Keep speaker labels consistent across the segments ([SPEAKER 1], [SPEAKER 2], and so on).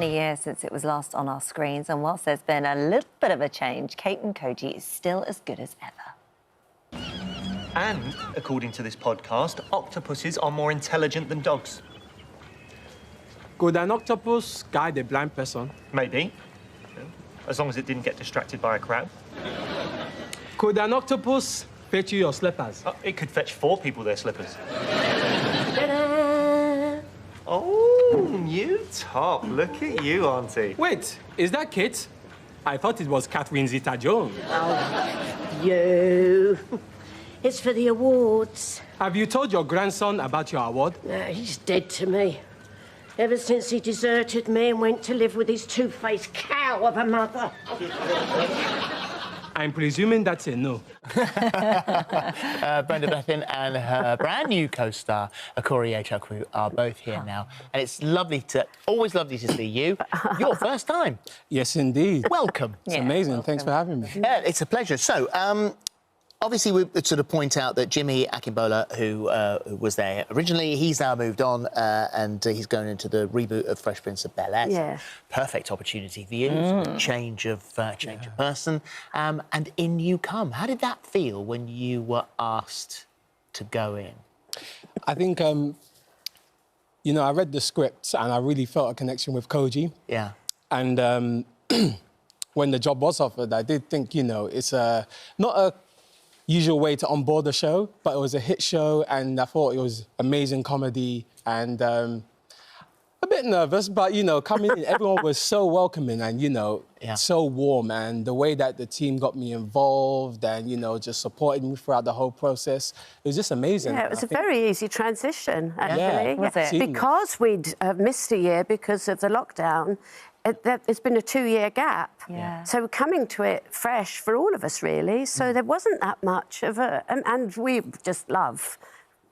[SPEAKER 1] a year since it was last on our screens, and whilst there's been a little bit of a change, Kate and Koji is still as good as ever.
[SPEAKER 2] And, according to this podcast, octopuses are more intelligent than dogs.
[SPEAKER 3] Could an octopus guide a blind person?
[SPEAKER 2] Maybe. As long as it didn't get distracted by a crowd.
[SPEAKER 3] Could an octopus fetch you your slippers?
[SPEAKER 2] Oh, it could fetch 4 people their slippers. Oh, new top. Look at you, Auntie.
[SPEAKER 3] Wait, is that Kate? I thought it was Catherine Zeta-Jones.
[SPEAKER 4] Oh, you. It's for the awards.
[SPEAKER 3] Have you told your grandson about your award?
[SPEAKER 4] No, he's dead to me. Ever since he deserted me and went to live with his two-faced cow of a mother.
[SPEAKER 3] I'm presuming that's a no.
[SPEAKER 5] Brenda Blethyn and her brand new co-star, Okorie Chukwu, are both here now. And it's always lovely to see you. Your first time.
[SPEAKER 3] Yes, indeed.
[SPEAKER 5] Welcome.
[SPEAKER 3] It's amazing. Welcome. Thanks for having me.
[SPEAKER 5] Yeah, it's a pleasure. So, obviously, we sort of point out that Jimmy Akingbola, who was there originally, he's now moved on and he's going into the reboot of Fresh Prince of Bel-Air.
[SPEAKER 4] Yeah.
[SPEAKER 5] Perfect opportunity for you, change of person, and in you come. How did that feel when you were asked to go in?
[SPEAKER 3] I think, you know, I read the script and I really felt a connection with Koji.
[SPEAKER 5] Yeah.
[SPEAKER 3] And when the job was offered, I did think, you know, it's not a usual way to onboard the show, but it was a hit show and I thought it was amazing comedy and a bit nervous, but, you know, coming in, everyone was so welcoming and, you know, so warm, and the way that the team got me involved and, you know, just supported me throughout the whole process, it was just amazing.
[SPEAKER 4] Yeah, it was a very easy transition, actually.
[SPEAKER 1] Was it?
[SPEAKER 4] Because we'd missed a year because of the lockdown, it's been a 2-year gap.
[SPEAKER 1] Yeah.
[SPEAKER 4] So we're coming to it fresh for all of us, really. So there wasn't that much of a... And we just love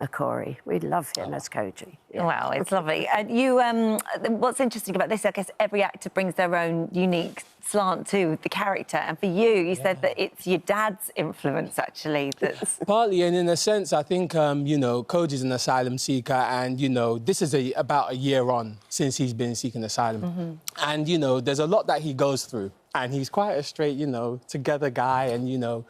[SPEAKER 4] Okorie. We love him as Koji. Yeah.
[SPEAKER 1] Wow, it's lovely. And you, what's interesting about this, I guess every actor brings their own unique slant to the character. And for you, you said that it's your dad's influence, actually, that's...
[SPEAKER 3] Partly, and in a sense, I think, you know, Koji's an asylum seeker and, you know, this is about a year on since he's been seeking asylum. And, you know, there's a lot that he goes through. And he's quite a straight, you know, together guy and, you know,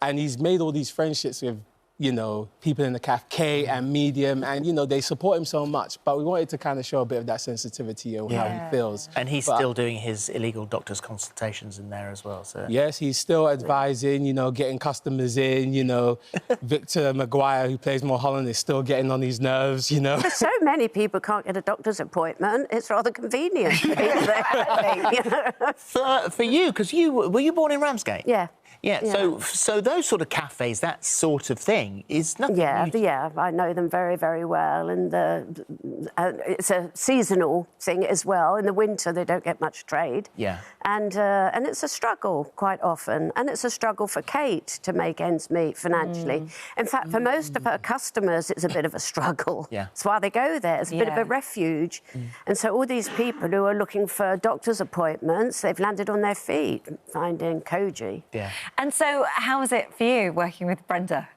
[SPEAKER 3] and he's made all these friendships with, you know, people in the cafe and medium, and, you know, they support him so much. But we wanted to kind of show a bit of that sensitivity of how he feels.
[SPEAKER 5] And he's still doing his illegal doctor's consultations in there as well, so...
[SPEAKER 3] Yes, he's still advising, you know, getting customers in, you know. Victor Maguire, who plays Mulholland, is still getting on his nerves, you know.
[SPEAKER 4] There's so many people can't get a doctor's appointment. It's rather convenient.
[SPEAKER 5] For you, because were you born in Ramsgate?
[SPEAKER 4] Yeah.
[SPEAKER 5] Yeah, so those sort of cafes, that sort of thing, is nothing new.
[SPEAKER 4] Yeah, I know them very, very well, and it's a seasonal thing as well. In the winter, they don't get much trade.
[SPEAKER 5] Yeah.
[SPEAKER 4] And it's a struggle quite often, and it's a struggle for Kate to make ends meet financially. In fact, for most of her customers, it's a bit of a struggle.
[SPEAKER 5] Yeah.
[SPEAKER 4] That's why they go there. It's a bit of a refuge. And so all these people who are looking for doctor's appointments, they've landed on their feet finding Koji.
[SPEAKER 5] Yeah.
[SPEAKER 1] And so how was it for you working with Brenda?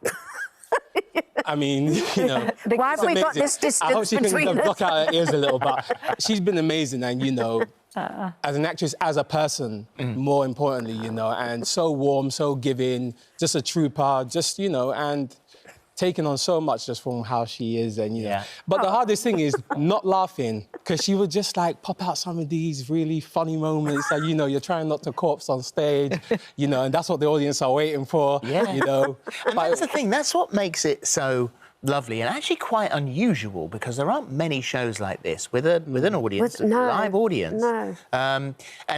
[SPEAKER 3] I mean, you know...
[SPEAKER 4] Why have we got this distance
[SPEAKER 3] I hope she
[SPEAKER 4] between
[SPEAKER 3] can
[SPEAKER 4] us?
[SPEAKER 3] block out her ears a little, but she's been amazing and, you know, as an actress, as a person, more importantly, you know, and so warm, so giving, just a trooper, just, you know, and taking on so much just from how she is and, you know. But the hardest thing is not laughing, because she would just, like, pop out some of these really funny moments that, you know, you're trying not to corpse on stage, you know, and that's what the audience are waiting for, you know.
[SPEAKER 5] And that's the thing, that's what makes it so lovely and actually quite unusual, because there aren't many shows like this with an audience, a live audience.
[SPEAKER 4] No.
[SPEAKER 5] And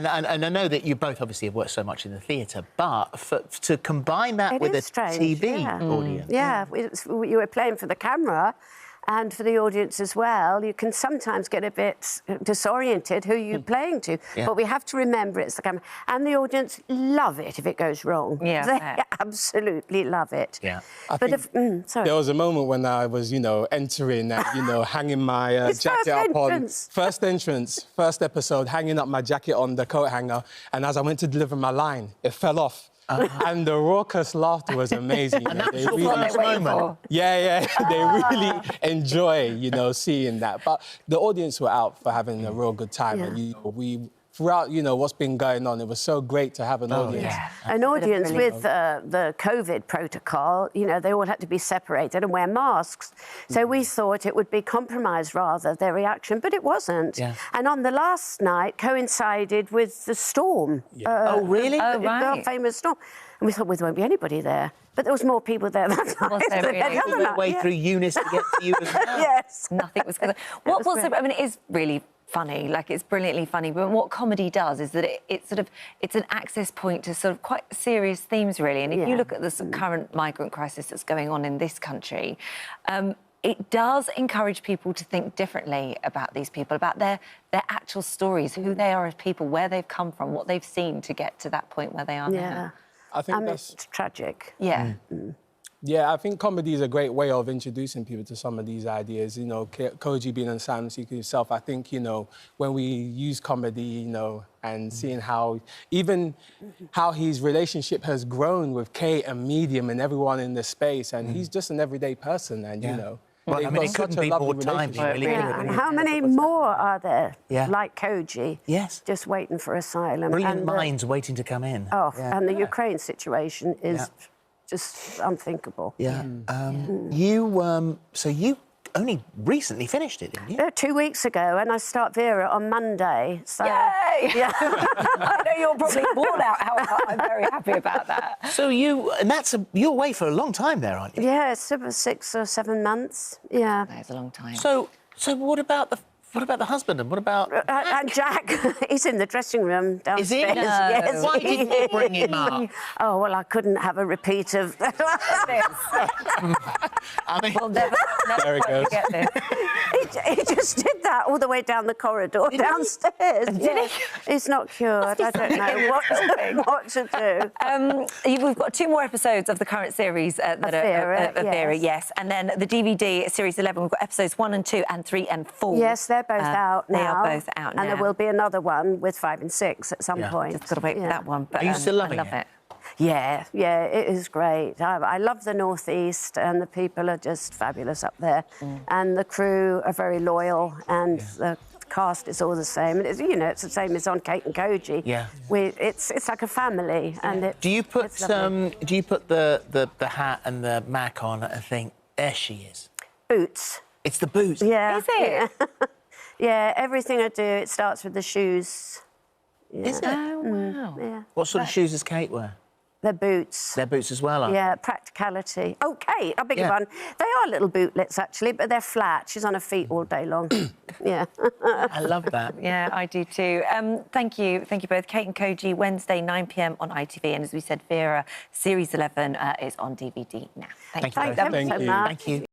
[SPEAKER 5] I know that you both obviously have worked so much in the theatre, but to combine that with a TV audience.
[SPEAKER 4] Yeah, you were playing for the camera and for the audience as well. You can sometimes get a bit disoriented who you're playing to, but we have to remember it's the camera. And the audience love it if it goes wrong.
[SPEAKER 1] Yeah,
[SPEAKER 4] they absolutely love it.
[SPEAKER 5] Yeah.
[SPEAKER 4] Sorry.
[SPEAKER 3] There was a moment when I was, you know, entering and, you know, hanging my jacket up on... First entrance, first episode, hanging up my jacket on the coat hanger, and as I went to deliver my line, it fell off. And the raucous laughter was amazing.
[SPEAKER 5] And that was
[SPEAKER 3] They
[SPEAKER 5] your funniest moment.
[SPEAKER 3] Yeah, they really enjoy, seeing that. But the audience were out for having a real good time, and we. Throughout, what's been going on, it was so great to have an audience.
[SPEAKER 1] Yeah.
[SPEAKER 4] An audience with the COVID protocol, they all had to be separated and wear masks. So we thought it would be compromised rather, their reaction, but it wasn't.
[SPEAKER 5] Yeah.
[SPEAKER 4] And on the last night coincided with the storm.
[SPEAKER 5] Oh, really?
[SPEAKER 1] Oh, right.
[SPEAKER 4] The famous storm. And we thought, well, there won't be anybody there. But there was more people there that night.
[SPEAKER 1] Was there really?
[SPEAKER 4] than the other night.
[SPEAKER 5] Way through Eunice to get to you as well.
[SPEAKER 4] Yes.
[SPEAKER 1] Nothing was good. It is really funny, it's brilliantly funny, but what comedy does is that it's an access point to sort of quite serious themes, really. And if you look at the sort of current migrant crisis that's going on in this country, it does encourage people to think differently about these people, about their actual stories, who they are as people, where they've come from, what they've seen to get to that point where they are now.
[SPEAKER 3] I think that's...
[SPEAKER 4] It's tragic.
[SPEAKER 1] Yeah.
[SPEAKER 3] Yeah, I think comedy is a great way of introducing people to some of these ideas. Koji being an asylum seeker himself, I think, when we use comedy, and seeing how his relationship has grown with Kate and Medium and everyone in the space, and he's just an everyday person, and,
[SPEAKER 5] Well, it couldn't be more time.
[SPEAKER 4] And how many more are there, like Koji,
[SPEAKER 5] Yes.
[SPEAKER 4] just waiting for asylum?
[SPEAKER 5] Brilliant minds waiting to come in.
[SPEAKER 4] And the Ukraine situation is just unthinkable.
[SPEAKER 5] Yeah. So you only recently finished it, didn't you?
[SPEAKER 4] 2 weeks ago, and I start Vera on Monday. So,
[SPEAKER 1] Yay!
[SPEAKER 4] Yeah.
[SPEAKER 1] I know you're probably worn out. I'm very happy about that.
[SPEAKER 5] So you're away for a long time there, aren't you?
[SPEAKER 4] Yeah, it's about 6 or 7 months. Yeah.
[SPEAKER 1] That is a long time.
[SPEAKER 5] So what about the husband, and what about...
[SPEAKER 4] And Jack, he's in the dressing room downstairs.
[SPEAKER 5] Is he?
[SPEAKER 1] No.
[SPEAKER 4] Yes,
[SPEAKER 5] Why
[SPEAKER 4] he
[SPEAKER 5] didn't you bring him
[SPEAKER 4] is.
[SPEAKER 5] up?
[SPEAKER 4] Oh, well, I couldn't have a repeat of this.
[SPEAKER 5] I mean...
[SPEAKER 1] We'll never
[SPEAKER 3] There it
[SPEAKER 1] quite
[SPEAKER 3] goes.
[SPEAKER 1] forget this.
[SPEAKER 4] He just did that all the way down the corridor downstairs.
[SPEAKER 1] Did he?
[SPEAKER 4] He's not cured. I don't know what to do.
[SPEAKER 1] We've got 2 more episodes of the current series that are Vera, yes. And then the DVD, Series 11, we've got episodes 1 and 2 and 3 and 4.
[SPEAKER 4] Yes, they're both out now.
[SPEAKER 1] They are both out now.
[SPEAKER 4] And there will be another one with 5 and 6 at some point.
[SPEAKER 1] Just got to wait for that one. But,
[SPEAKER 5] Are you still loving
[SPEAKER 1] I love it?
[SPEAKER 4] Yeah, it is great. I love the North East, and the people are just fabulous up there. And the crew are very loyal, and the cast is all the same. And it's the same as on Kate and Koji.
[SPEAKER 5] Yeah.
[SPEAKER 4] It's like a family, and
[SPEAKER 5] Do you put the hat and the Mac on and think, there she is?
[SPEAKER 4] boots.
[SPEAKER 5] It's the boots.
[SPEAKER 4] Yeah.
[SPEAKER 1] Is it?
[SPEAKER 4] Yeah, everything I do, it starts with the shoes. Yeah.
[SPEAKER 5] Is it?
[SPEAKER 1] Oh, wow.
[SPEAKER 4] Yeah.
[SPEAKER 5] What sort of shoes does Kate wear?
[SPEAKER 4] They're boots.
[SPEAKER 5] They're boots as well, aren't
[SPEAKER 4] Yeah, practicality. Oh, Kate, I beg your
[SPEAKER 5] Yeah.
[SPEAKER 4] pardon. They are little bootlets, actually, but they're flat. She's on her feet all day long. Yeah.
[SPEAKER 5] they? I love that.
[SPEAKER 1] Yeah, I do too. Thank you both. Kate and Koji, Wednesday, 9 p.m. on ITV. And as we said, Vera, Series 11 is on DVD now.
[SPEAKER 5] Thank you
[SPEAKER 4] Thanks
[SPEAKER 5] both.
[SPEAKER 4] ever so
[SPEAKER 3] Thank you.
[SPEAKER 4] much.
[SPEAKER 5] Thank you.